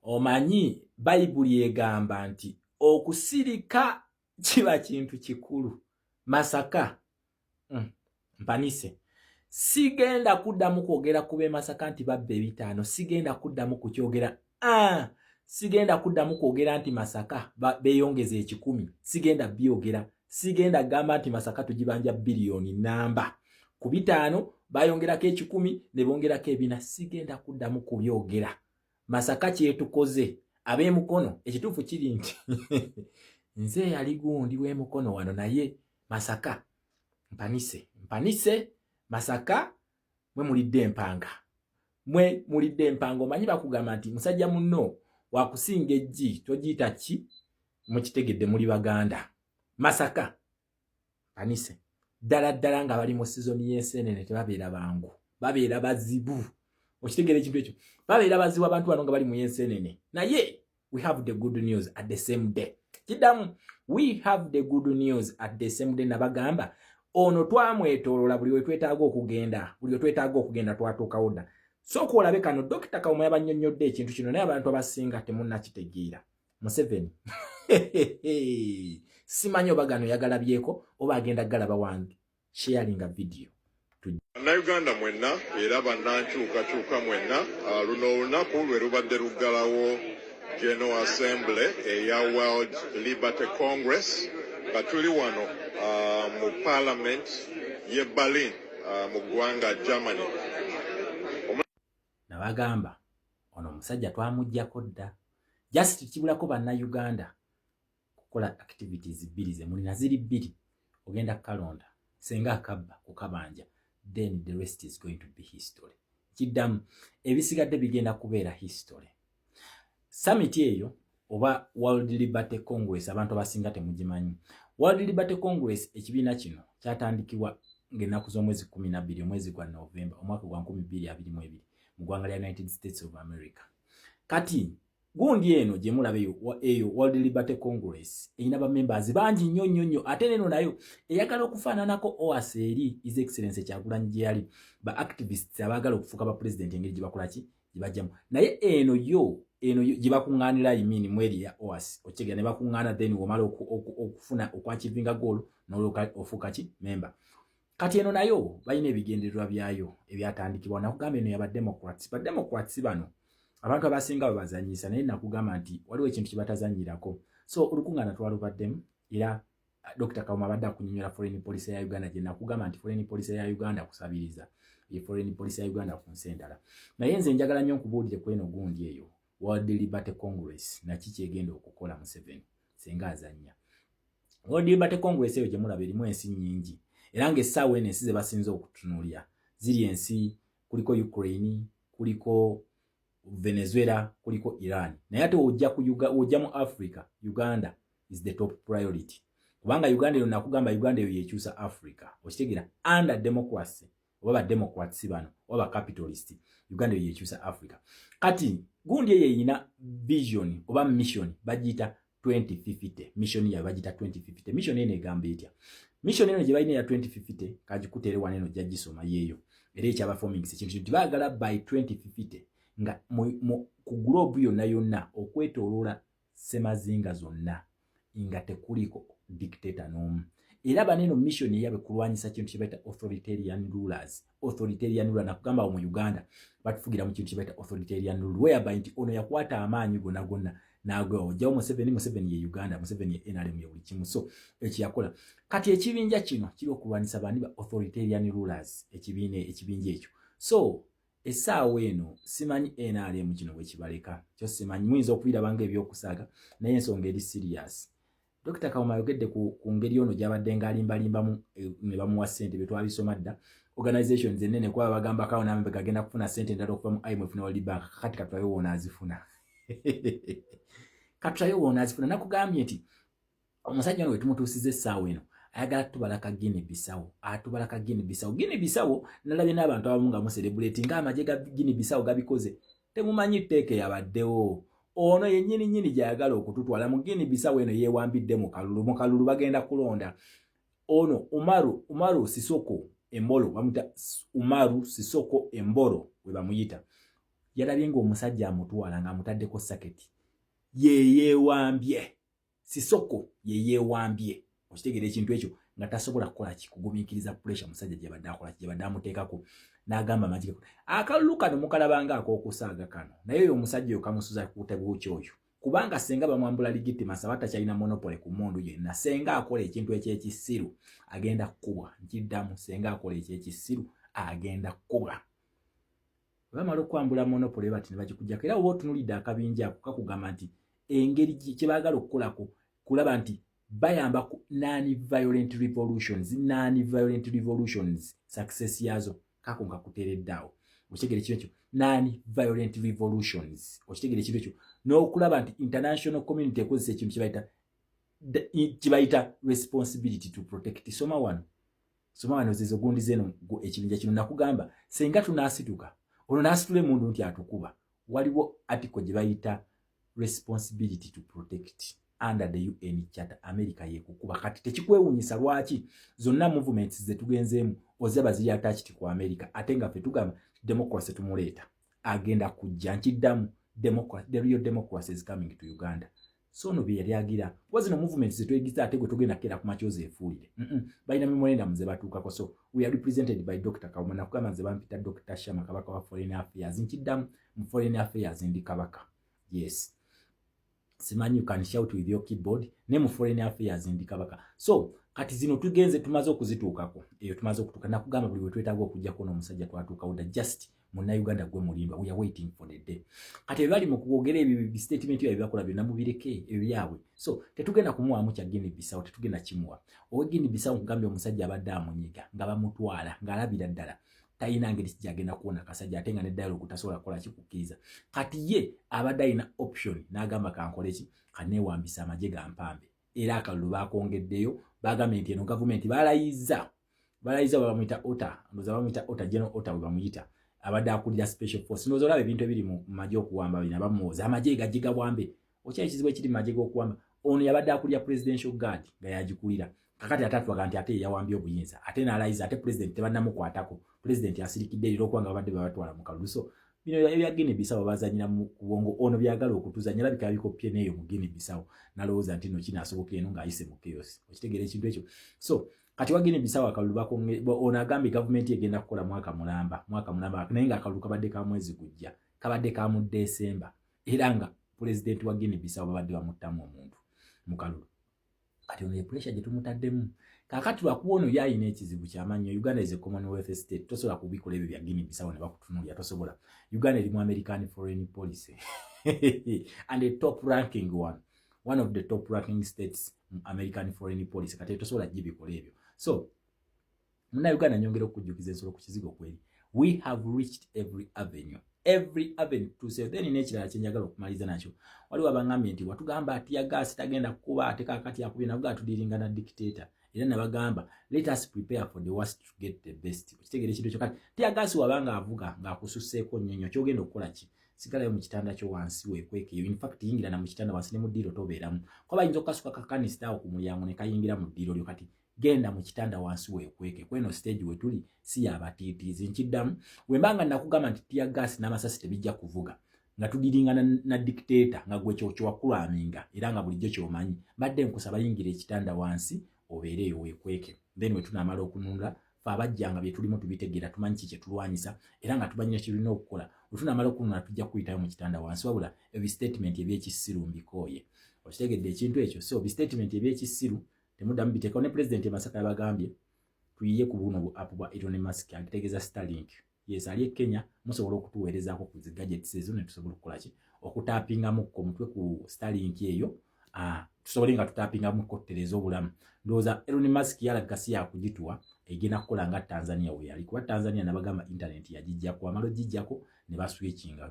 omanyi Bayibuli egamba nti okusirika kiba kintu kikulu. Masaka mpanise sigenda kuddamu kwogera kube Masaka nti babbe 5 sigenda kuddamu kukyogera sigenda kuddamu kwogera nti Masaka beyongeze 10 sigenda byogera sigenda gamba nti Masaka tujibanja billioni namba ku 5 bayongerako 10 ne bongerako 4 sigenda kuddamu kubyogera. Masaka kyetukoze ab'emukono ekituufu kiri nti nze yali gundi w'emukono wano naye Masaka mpanise Masaka mwe mulidde empanga omanyi bakugamba nti musajja munno wakusinga ejji togiyita ki mukitegedde muli baganda. Masaka mpanise ddala nga bali mu sizoni y'ensenene tebabeera bangu babeera bazibu. Okitegere ekintu ekyo babeera bazibu abantu bano nga bali mu y'ensenene naye we have the good news at the same day. Kidamu we have the good news at the same day nabagamba ono twamwetolola buli we twetaaga okugenda twatuukawo dda. So kwolabe kano Dr. Kawuma yabannyonnyodde ekintu kino naye abantu abasinga temunnakitegeera. Museveni simanyi oba gano yagalabyeko oba agenda galaba wange sharinga video. Bannayuganda mwenna era bannankyukakyuka mwenna luno olunaku lwe lubadde luggalawo General Assembly eya World Liberty Congress nga tuli wano mu Parliament ye Berlin mu ggwanga Germany. Nabagamba ono omusajja twamuggyako dda just kibulako bannayuganda kukola activities 2 ze mulina ziri 2 ogenda kalonda senga akabba kukabanja then the rest is going to be history. Kiddamu ebisigadde bigenda kubeera history. Summit eyo oba World Liberty Congress abantu abasinga temugimanyi. World Liberty Congress ekibiina kino kyatandikibwa ng'ennaku z'omwezi 12 omwezi gwa November omwaka gwa 2022 mu ggwanga lya United States of America. Kati gundi eno gye mulaba eyo World Liberty Congress erina ba members bangi nnyo ate neno nayo eyagala okufaananako OAS eri His Excellency Kyagulanyi gye yali ba activists abaagala okufuuka ba president engeri gye bakola ki gye bajjamu naye eno gye bakuŋŋaanira imini mweri ya OAS okigera ne bakuŋŋaana then womala okufuna okwachivinga goal n'olyoka ofuuka ki member. Kati eno nayo balina ebigendererwa byayo ebyatandikibwa nakugamba eno yaba Democrats bano abantu abasinga babazanyisa naye nakugamba nti waliwo ekintu kye batazanyirako. So olukuŋŋaana twalubaddemu era Dr. Kawuma abadde akunnyonnyola foreign policy ya Uganda gye nakugamba nti foreign policy ya Uganda kusabiriza ye foreign policy ya Uganda ku nsi endala. Naye nze njagala nnyo nkubuulire ku eno gundi eyo World Liberty Congress naki kyegenda okukola Museveni senga azannya. World Liberty Congress eyo gye mulaba erimu ensi nnyingi era ng'essaawa eno ensi ze basinze okutunuulira ziri ensi kuliko Ukraine kuliko Venezuela kuliko Iran. Naye ate ojja mu Africa Uganda is the top priority. Kubanga Uganda eno nakugamba Uganda eyo yekyusa Africa. Okitegeera under democracy oba Democrats bano oba capitalist Uganda eyo yekyusa Africa. Kati gundi eyo eyina vision oba mission bagiyita 2050. Mission yayo bagiyita 2050. Mission eno egamba etya? Mission eno gye balina ya 2050 kagikutere waneno jaggisoma yeeyo. Era ekyaba forming ekintu nti baagala by 2050 nga ku globe yonna okwetoloola semazinga zonna nga tekuliko dictator n'omu. Era baneno mission yabe kulwanyisa kintu kye bayita authoritarian rulers. Authoritarian ruler nakugamba mu Uganda batufugira mu kintu kye bayita authoritarian rule whereby nti ono yakwata amaanyi gonna nagwe ojjawo Museveni ye Uganda, Museveni ye NRM ye buli kimu. So ekiyakola kati ekibinja kino kiri okulwanyisa bandi ba authoritarian rulers ekibinja ekyo. So essaawa eno simanyi NRM kino bwe kibaleka kyo simanyi muyinza okubirabanga ebyokusaaga naye ensonga eri serious. Dr. Kawuma yogedde ku ngeri ono gy'abadde ng'alimbalimbamu ne bamuwa ssente bye twabisoma dda organizations ennene kuba bagamba kawo nambe gagenda kufuna ssente endala okuva mu IMF ne World Bank kati katulayo woona azifuna. Katulayo woona azifuna nakugambye nti omusajja ono we tumutuusiza essaawa eno ayagala tubalaka Guinea Bissau. Guinea Bissau nalabye n'abantu abamu nga mucelebrate ng'amagye ga Guinea Bissau gabikoze. Temumanyi tteeke yabaddewo. Ono yennyini gyayagala okututwala mu Guinea Bissau eno yeewambidde mu kalulu bagenda kulonda. Ono Umaru Sisoko Embolo bamuta Umaru Sisoko Embolo we bamuyita. yalabye ng'omusajja amutwala ng'amutaddeko saketi yeyeewambye Sisoko yeyeewambye okitegeera ekintu ekyo nga tasobola kukola kikugumiikiriza pressure musajja gye badde akola gye badde amuteekako n'agamba amagye akalulu kano mukalabanga ak'okusaaga kano naye oyo omusajja oyo kamusuza kutebuuki oyo kubanga senga bamwambula legitimacy aba takyalina monopole ku mmundu yenna senga akola ekintu ekyekisiru agenda kkubwa nkiddamu senga akola ekyekisiru agenda kkubwa bamala okwambula monopole bati ne bagikujjako era oba otunulidde akabinja ako kakugamba nti engeri kye baagala okukolako kulaba nti bayamba ku non-violent revolutions success yazo kako nga kuteereddaawo okitegeera ekintu ekyo non-violent revolutions okitegeera ekintu ekyo n'okulaba nti international community ekozesa ekintu kibayita responsibility to protect soma wano zezo gundi zeno ekibinja kino nakugamba senga tunaasituka ono naasitula emundu nti atukuba waliwo article gye bayita responsibility to protect under the UN Charter America yekukuba kati tekikwewunyisa lwaki zonna movements zetugenzeemu ozaba ziri attached ku America ate nga ffe tugamba democracy tumuleeta agenda kujja nkiddamu the real democracy is coming to Uganda so no bye yali agira wazino movements zetwegiza ate gwe tugenda kera ku makyozi efuulire balina memorandum ze batuukako so we are represented by Dr. Kawuma nakugamba nze bampita Dr. Shama kabaka wa foreign affairs nkiddamu mu foreign affairs ndi kabaka yes simanyi you can shout with your keyboard ne mu foreign affairs ndi kabaka so kati zino tugenze tumaze okuzituukako eyo tumaze okutuuka nakugamba buli wetwetaaga okujjako n'omusajja twatuuka uda just muna Uganda gwe mulindwa we are waiting for the day kati bali mu kuogera ebi statement ya byakola byonna mubireke ebyabwe so tetugenda kumuwamu kya Guinea Bissau tetugenda kimuwa owe Guinea Bissau kugambye omusajja abadde amunyiga nga bamutwala ng'alabira ddala tayina ngeri kijagenda kuona kasajja atenga ne dialogue tasobola kola kikukkiriza kati ye abadde ayina option n'agamba kankole ki kaneewambisa amagye ga mpambe era akalulu baakongeddeyo bagambye nti eno government balayiza bamuyita ota general ota we bamuyita abadde akulira special force nozo olabe ebintu ebiri mu magye okuwamba bina bamuwoza amagye gajiga bwambe okya ekizibu ekiri magye g'okuwamba ono yabadde akulira presidential guard nga yagikulira kakati atatwaga nti ate yawambye obuyinza ate n'alayiza ate president tebannamukwatako president asirikidde eriro okuba nga babadde babatwala mu kalulu so bino ebya Guinea Bissau bazanyira mu kubongo ono byagala okutuzanya labika bikopye neyo mu Guinea Bissau nalowooza nti no kinaasoboka eno ng'ayise mu chaos okitegeera ekintu ekyo so kati wa Guinea Bissau akalulu ono agambye gavumenti egenda kukola mwaka mulamba naye nga akalulu kabadde ka mwezi gujja kabadde ka mu December era nga president wa Guinea Bissau babadde bamuttamu omuntu mu kalulu kati ono ye pressure gye tumutaddemu kakati lwakuba ono yayina ekizibu ky'amannyo Uganda is a Commonwealth state tosobola kubikola ebyo bya Guinea Bissau ne bakutunuulira tosobola Uganda erimu American foreign policy and a top ranking one of the top ranking states American foreign policy kati tosobola gibikola ebyo so muna Uganda nyongera okujjukiza ensolo ku kizigo kweri we have reached every avenue to say then n'ekirala kyenjagala okumaliza nakyo waliwo abangambye nti watugamba ati ya gas tagenda kuba ate kakati akubye navuga atudiringa na dictator era nabagamba let us prepare for the worst to get the best okitegeera ekintu ekyo kati tia gas wabanga avuga ng'akususseeko nnyonnyo kyogenda okukola ki sigalayo mu kitanda kyo wansi weekwekeyo in fact yingira na mu kitanda wansi ne mu ddiiro tobeeramu kuba bayinza okukasuka kakanista awo ku mulyango ne kayingira mu ddiiro lyo kati genda mu kitanda wansi weekweke kweno stage wetuli si yabatiitiizi nkiddamu wembanga nakugamba nti tia gas n'amasasi tebijja kuvuga nga tudiringana na dictator nga gwe kyokyo wakulaminga era nga bulijjo kyomanyi badde nkusaba yingira ekitanda wansi obeereyo weekweke then wetunamala okununula fe abajjanga bye tulimu tubitegeera tumanyi ki kye tulwanyisa era nga tumanyira kirina okukola wetunamala okununula tujja kuyitayo mu kitanda wansi wabula ebistatement ebyekisiru mbikooye okitegedde ekintu ekyo so bistatement ebyekisiru temuddamu biteekawo ne president Masaka yabagambye tuyiye ku buno apo bwa Elon Musk agitegeeza Starlink yes ali Kenya musobola okutuweerezaako ku zi gadgets ezo ne tusobola okukola ki okutaapingamu ku mutwe ku Starlink eyo tusobole nga tutaapingamu kottereza obulamu ndowooza Elon Musk yalagasi yakugituwa egenda kukola nga Tanzania we yali kuba Tanzania nabagamba internet yagijjako amalo gijjako ne baswitchinga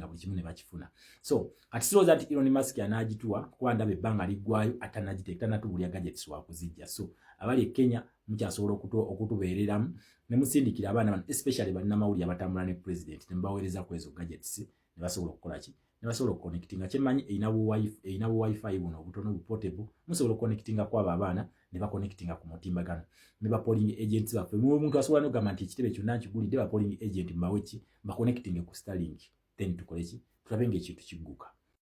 buli kimu ne bakifuna so kati sirowooza nti Elon Musk anagituwa kuba ndaba ebbanga liggwayo atanagiteeka natubulya gadgets wakuzijja so abali Kenya mukyasobola okutubeereramu ne musindikira abaana especially bannamawulire abatambula ne president ne mbaweereza ku ezo gadgets ne basobola okukola ki ne basobola okuconnectinga kyemanyi eyina bu wifi buno obutono portable musobola okuconnectinga kwabo abaana ne baconnectinga ku mutimbagano ne ba polling agents baffe omuntu asobola n'okugamba nti ekitebe kyonna nkigulidde ba polling agent mbaweki baconnectinge ku Starlink then tukoleki tulabe ng'ekintu kigguka